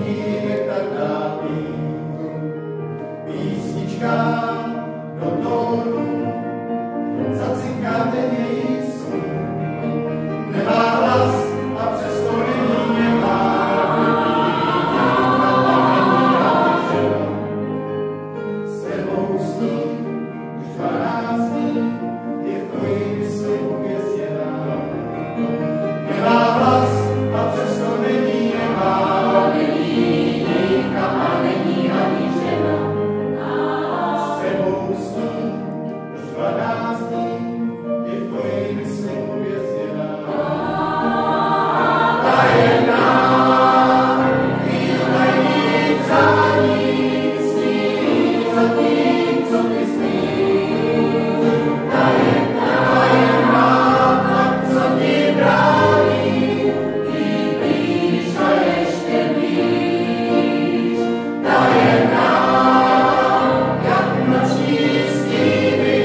smutínek tak trápí. Písnička do tónu, zacinká ten její snu. Nemá hlas a přesto není nemá. S tebou sní už 12 dní, je v tvojí mysli uvězněná. Nemá hlas a přesto není nemá. Není dívka a není ani žena. S tebou sní už 12 dní, je v tvojí mysli uvězněná. Tajemná chvíle jí přání, sní za tím, co ty sníš. Tajemná, tak co ti brání, jí blíž a ještě blíž. Tajemná, jak noční stíny,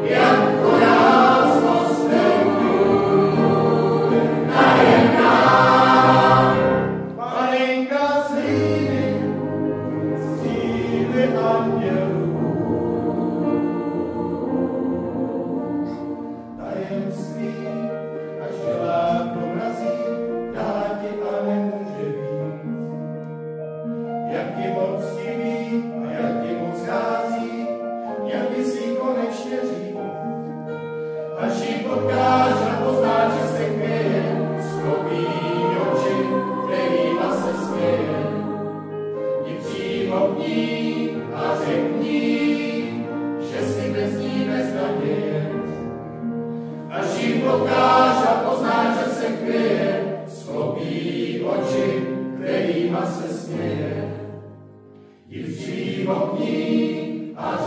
jak chorá z kostelů. Tajemná, panenka z hlíny, z dívy andělů. Tajemství, až dělá obrazí, dá ti a nemůže být. Jak ti moc chybí a jak ti moc schází, měl by si konečně říct. Až ji potkáš a poznáš, že se chvěje, sklopí oči, kterýma se směje. Jdi přímo k ní a řekni, že si bez ní bez naděje. Až ji potkáš a poznáš, že se chvěje, sklopí oči, kterýma se směje. Jdi přímo k ní a